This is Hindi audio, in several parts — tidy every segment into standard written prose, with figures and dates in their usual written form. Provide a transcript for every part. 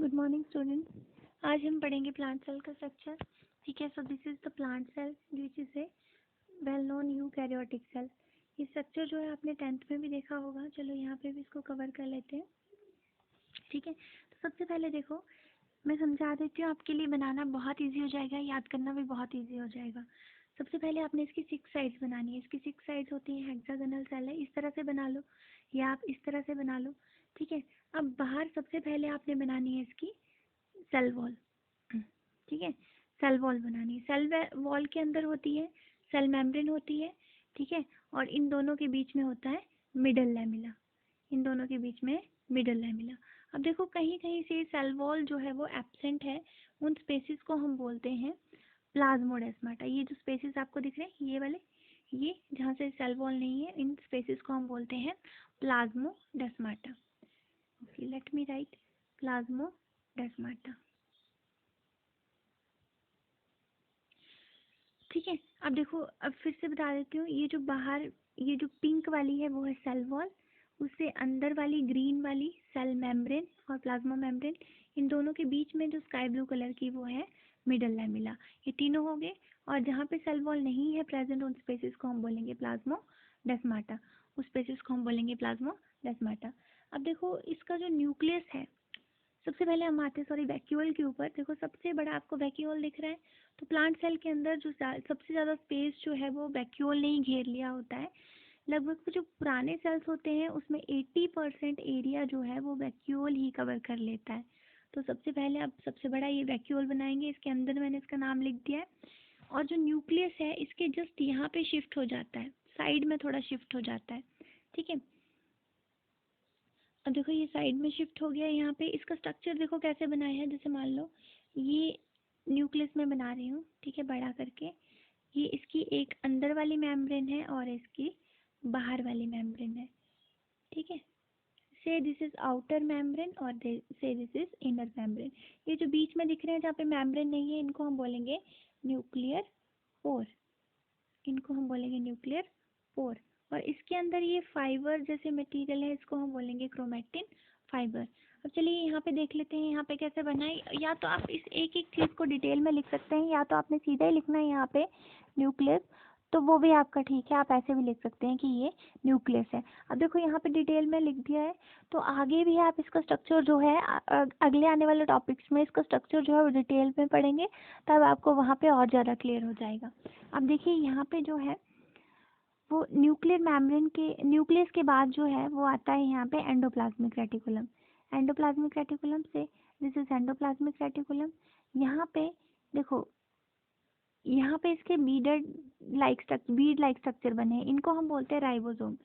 Good morning student. आज हम पढ़ेंगे प्लांट सेल का स्ट्रक्चर। ठीक है, so this is the plant cell which is a well known eukaryotic cell. ये स्ट्रक्चर जो है आपने 10th में भी देखा होगा। चलो यहाँ पे भी इसको कवर कर लेते हैं। ठीक है, तो सबसे पहले देखो मैं समझा देती हूँ, आपके लिए बनाना बहुत ईजी हो जाएगा, याद करना भी बहुत ईजी हो जाएगा। सबसे पहले आपने इसकी 6 साइड्स बनानी है। इसकी 6 साइड्स होती हैं, हेक्सागोनल सेल है, इस तरह से बना लो या आप इस तरह से बना लो। ठीक है, अब बाहर सबसे पहले आपने बनानी है इसकी सेल वॉल। ठीक है, सेल वॉल बनानी है। सेल वॉल के अंदर होती है सेल मेम्ब्रेन होती है। ठीक है, और इन दोनों के बीच में होता है मिडल लैमिला। इन दोनों के बीच में मिडल लैमिला। अब देखो कहीं कहीं से सेल वॉल जो है वो एब्सेंट है, उन स्पेसिस को हम बोलते हैं प्लाज्मोडेस्माटा। ये जो स्पेसिस आपको दिख रहे हैं ये वाले, ये जहाँ से सेल वॉल नहीं है, इन स्पेसिस को हम बोलते हैं plasmodesmata. Okay, let me right plasmodesmata. ठीक है, अब देखो अब फिर से बता देती हूँ, ये जो बाहर ये जो पिंक वाली है वो है सेल वॉल, उससे अंदर वाली ग्रीन वाली सेल मेम्ब्रेन और प्लाज्मा मेम्ब्रेन, इन दोनों के बीच में जो स्काई ब्लू कलर की वो है मिडल लैमिला। ये तीनों हो गए, और जहाँ पे सेल वॉल नहीं है प्रेजेंट, उन स्पेसिस को हम बोलेंगे प्लाज्मोडेस्माटा। उस स्पेसिस को हम बोलेंगे प्लाज्मोडेस्माटा। अब देखो इसका जो न्यूक्लियस है, सबसे पहले हम आते हैं वैक्यूल के ऊपर। देखो सबसे बड़ा आपको वैक्यूल दिख रहा है, तो प्लांट सेल के अंदर जो सबसे ज़्यादा स्पेस जो है वो वैक्यूल ने ही घेर लिया होता है। लगभग जो पुराने सेल्स होते हैं उसमें 80% एरिया जो है वो वैक्यूल ही कवर कर लेता है। तो सबसे पहले अब सबसे बड़ा ये वैक्यूल बनाएंगे, इसके अंदर मैंने इसका नाम लिख दिया है। और जो न्यूक्लियस है इसके जस्ट यहाँ पे शिफ्ट हो जाता है, साइड में थोड़ा शिफ्ट हो जाता है। ठीक है, अब देखो ये साइड में शिफ्ट हो गया यहाँ पे। इसका स्ट्रक्चर देखो कैसे बनाया है, जैसे मान लो ये न्यूक्लियस में बना रही हूँ, ठीक है, बड़ा करके। ये इसकी एक अंदर वाली मेम्ब्रेन है और इसकी बाहर वाली मेम्ब्रेन है। ठीक है, से दिस इज आउटर मेम्ब्रेन और से दिस इज इनर मेम्ब्रेन। ये जो बीच में दिख रहे हैं जहाँ पे मेम्ब्रेन नहीं है, इनको हम बोलेंगे न्यूक्लियर पोर। इनको हम बोलेंगे न्यूक्लियर पोर। और इसके अंदर ये फाइबर जैसे मटेरियल है, इसको हम बोलेंगे क्रोमेटिन फाइबर। अब चलिए यहाँ पे देख लेते हैं यहाँ पे कैसे बनाए। या तो आप इस एक एक चीज़ को डिटेल में लिख सकते हैं, या तो आपने सीधा ही लिखना है यहाँ पे न्यूक्लियस, तो वो भी आपका ठीक है। आप ऐसे भी लिख सकते हैं कि ये न्यूक्लियस है। अब देखो यहाँ पे डिटेल में लिख दिया है, तो आगे भी आप इसका स्ट्रक्चर जो है अगले आने वाले टॉपिक्स में इसका स्ट्रक्चर जो है वो डिटेल में पढ़ेंगे, तब आपको वहाँ पे और ज़्यादा क्लियर हो जाएगा। अब देखिए यहाँ पे जो है वो न्यूक्लियर मेम्ब्रेन के न्यूक्लियस के बाद जो है वो आता है यहाँ पे एंडोप्लाज्मिक रेटिकुलम। एंडोप्लाज्मिक रेटिकुलम से दिस इज एंडोप्लाज्मिक रेटिकुलम। यहाँ पे देखो, यहाँ पे इसके बीड लाइक स्ट्रक्चर बने हैं, इनको हम बोलते हैं राइबोसोम।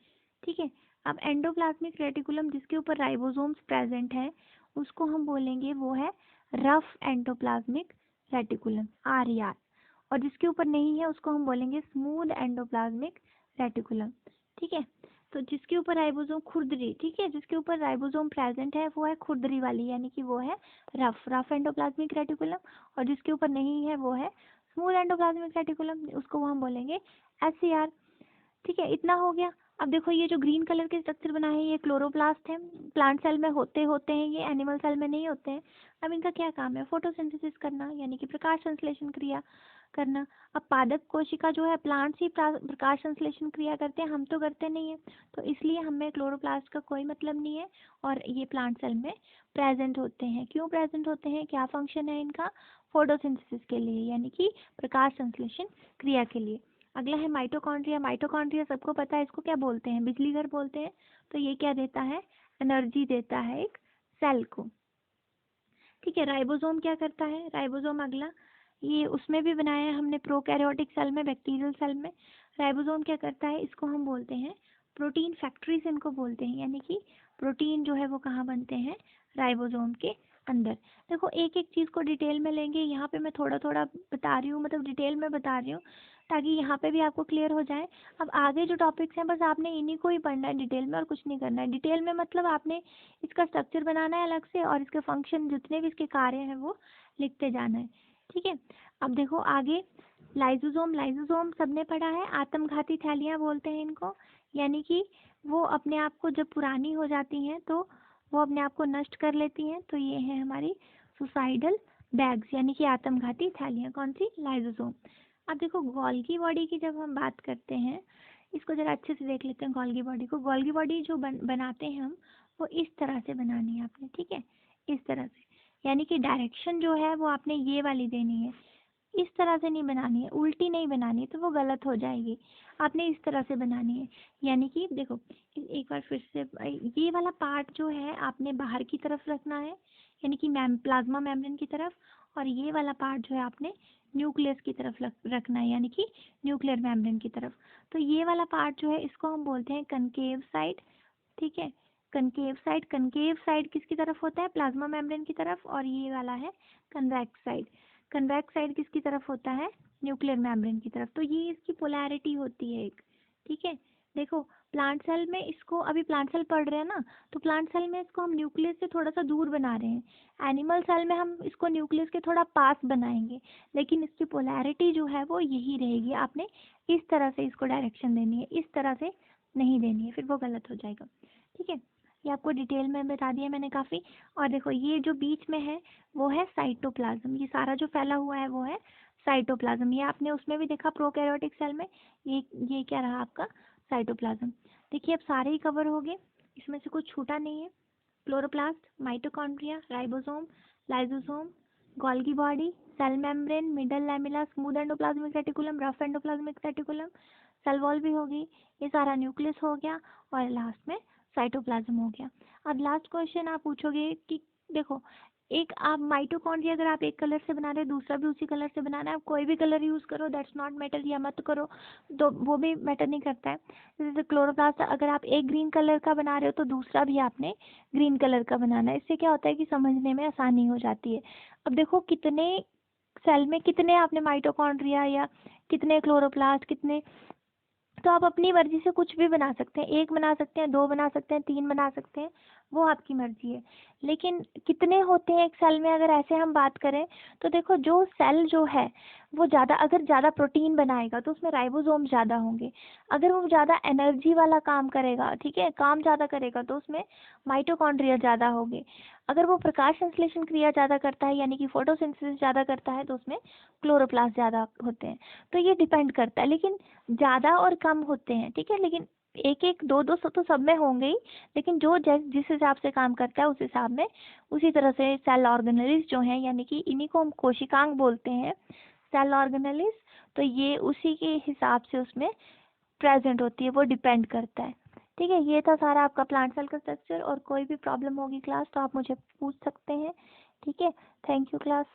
ठीक है, अब एंडोप्लाज्मिक रेटिकुलम जिसके ऊपर राइबोसोम्स प्रेजेंट है उसको हम बोलेंगे वो है रफ एंडोप्लाज्मिक रेटिकुलम, RER। और जिसके ऊपर नहीं है उसको हम बोलेंगे स्मूथ एंडोप्लाज्मिक रेटिकुलम। ठीक है, तो जिसके ऊपर राइबोसोम खुरदरी, ठीक है, जिसके ऊपर राइबोसोम प्रेजेंट है वो है खुरदरी वाली, यानी कि वो है रफ एंडोप्लाज्मिक रेटिकुलम। और जिसके ऊपर नहीं है वो है स्मूथ एंडोप्लाज्मिक रेटिकुलम, उसको हम बोलेंगे SCR। ठीक है, इतना हो गया। अब देखो ये जो ग्रीन कलर के स्ट्रक्चर बना है ये क्लोरोप्लास्ट है। प्लांट सेल में होते हैं, ये एनिमल सेल में नहीं होते हैं। अब इनका क्या काम है, फोटोसिंथेसिस करना, यानी कि प्रकाश संश्लेषण क्रिया करना। अब पादप कोशिका जो है प्लांट्स ही प्रकाश संश्लेषण क्रिया करते हैं, हम तो करते नहीं है, तो इसलिए हमें क्लोरोप्लास्ट का कोई मतलब नहीं है। और ये प्लांट सेल में प्रेजेंट होते हैं। क्यों प्रेजेंट होते हैं, क्या फंक्शन है इनका, फोटोसिंथेसिस के लिए, यानी कि प्रकाश संश्लेषण क्रिया के लिए। अगला है माइटोकॉन्ड्रिया। माइटोकॉन्ड्रिया सबको पता है, इसको क्या बोलते हैं, बिजली घर बोलते हैं। तो ये क्या देता है, एनर्जी देता है एक सेल को। ठीक है, राइबोसोम क्या करता है, राइबोसोम अगला, ये उसमें भी बनाया है हमने प्रोकैरियोटिक सेल में, बैक्टीरियल सेल में। राइबोसोम क्या करता है, इसको हम बोलते हैं प्रोटीन फैक्ट्रीज, इनको बोलते हैं, यानी कि प्रोटीन जो है वो कहाँ बनते हैं, राइबोसोम के अंदर। देखो एक एक चीज़ को डिटेल में लेंगे, यहाँ पे मैं थोड़ा थोड़ा बता रही हूँ, मतलब डिटेल में बता रही हूँ ताकि यहाँ पे भी आपको क्लियर हो जाए। अब आगे जो टॉपिक्स हैं बस आपने इन्हीं को ही पढ़ना है डिटेल में, और कुछ नहीं करना है। डिटेल में मतलब आपने इसका स्ट्रक्चर बनाना है अलग से, और इसके फंक्शन जितने भी इसके कार्य हैं वो लिखते जाना है। ठीक है, अब देखो आगे लाइसोसोम। लाइसोसोम सबने पढ़ा है, आत्मघाती थैलियाँ बोलते हैं इनको, यानी कि वो अपने आप को जब पुरानी हो जाती हैं तो वो अपने आप को नष्ट कर लेती हैं। तो ये है हमारी सुसाइडल बैग्स यानी कि आत्मघाती थैलियाँ। कौन सी? लाइसोसोम। अब देखो गोल्गी बॉडी की जब हम बात करते हैं, इसको ज़रा अच्छे से देख लेते हैं गोल्गी बॉडी को। गोल्गी बॉडी जो बनाते हैं हम, वो इस तरह से बनानी है आपने, ठीक है, इस तरह से। यानी कि डायरेक्शन जो है वो आपने ये वाली देनी है, इस तरह से नहीं बनानी है, उल्टी नहीं बनानी है, तो वो गलत हो जाएगी। आपने इस तरह से बनानी है। यानी कि देखो, एक बार फिर से, ये वाला पार्ट जो है आपने बाहर की तरफ रखना है, यानी कि प्लाज्मा मेम्ब्रेन की तरफ, और ये वाला पार्ट जो है आपने न्यूक्लियस की तरफ रखना है, यानी कि न्यूक्लियर मेम्ब्रेन की तरफ। तो ये वाला पार्ट जो है इसको हम बोलते हैं कनकेव साइड, ठीक है। कनकेव साइड किसकी तरफ होता है? प्लाज्मा मेम्ब्रेन की तरफ। और ये वाला है कन्वेक्स साइड। कन्वेक्स साइड किसकी तरफ होता है? न्यूक्लियर मेम्ब्रेन की तरफ। तो ये इसकी पोलैरिटी होती है एक, ठीक है। देखो प्लांट सेल में इसको, अभी प्लांट सेल पढ़ रहे हैं ना, तो प्लांट सेल में इसको हम न्यूक्लियस से थोड़ा सा दूर बना रहे हैं। एनिमल सेल में हम इसको न्यूक्लियस के थोड़ा पास बनाएंगे, लेकिन इसकी पोलैरिटी जो है वो यही रहेगी। आपने इस तरह से इसको डायरेक्शन देनी है, इस तरह से नहीं देनी है, फिर वो गलत हो जाएगा, ठीक है। ये आपको डिटेल में बता दिया मैंने काफ़ी। और देखो ये जो बीच में है वो है साइटोप्लाज्म। ये सारा जो फैला हुआ है वो है साइटोप्लाज्म। ये आपने उसमें भी देखा प्रोकैरियोटिक सेल में। ये क्या रहा आपका? साइटोप्लाज्म। देखिए अब सारे ही कवर हो गए, इसमें से कुछ छूटा नहीं है। Chloroplast, mitochondria, ribosome, lysosome, Golgi body, cell membrane, middle lamella, smooth endoplasmic reticulum, rough endoplasmic reticulum, cell wall भी होगी, ये सारा न्यूक्लियस हो गया, और लास्ट में साइटोप्लाज्म हो गया। अब लास्ट क्वेश्चन आप पूछोगे कि देखो, एक आप माइटोकॉन्ड्रिया अगर आप एक कलर से बना रहे हो, दूसरा भी उसी कलर से बनाना है, आप कोई भी कलर यूज़ करो, दैट्स नॉट मैटर, या मत करो तो वो भी मैटर नहीं करता है। जैसे क्लोरोप्लास्ट अगर आप एक ग्रीन कलर का बना रहे हो तो दूसरा भी आपने ग्रीन कलर का बनाना है। इससे क्या होता है कि समझने में आसानी हो जाती है। अब देखो कितने सेल में कितने आपने माइटोकॉन्ड्रिया या कितने क्लोरोप्लास्ट कितने, तो आप अपनी मर्जी से कुछ भी बना सकते हैं, एक बना सकते हैं, दो बना सकते हैं, तीन बना सकते हैं, वो आपकी मर्जी है। लेकिन कितने होते हैं एक सेल में अगर ऐसे हम बात करें, तो देखो जो सेल जो है वो ज़्यादा, अगर ज़्यादा प्रोटीन बनाएगा तो उसमें राइबोसोम ज़्यादा होंगे। अगर वो ज़्यादा एनर्जी वाला काम करेगा, ठीक है, काम ज़्यादा करेगा, तो उसमें माइटोकॉन्ड्रिया ज़्यादा होंगे। अगर वो प्रकाश संश्लेषण क्रिया ज़्यादा करता है यानी कि फोटोसिंथेसिस ज़्यादा करता है, तो उसमें क्लोरोप्लास्ट ज़्यादा होते हैं। तो ये डिपेंड करता है, लेकिन ज़्यादा और कम होते हैं, ठीक है। लेकिन एक एक दो दो सौ तो सब में होंगे ही, लेकिन जो जिस हिसाब से काम करता है उस हिसाब में उसी तरह से सेल ऑर्गेनेलिस जो हैं, यानी कि इन्हीं को हम कोशिकांग बोलते हैं, सेल ऑर्गेनेलिस। तो ये उसी के हिसाब से उसमें प्रेजेंट होती है, वो डिपेंड करता है, ठीक है। ये था सारा आपका प्लांट सेल का स्ट्रक्चर। और कोई भी प्रॉब्लम होगी क्लास तो आप मुझे पूछ सकते हैं, ठीक है। Thank you class.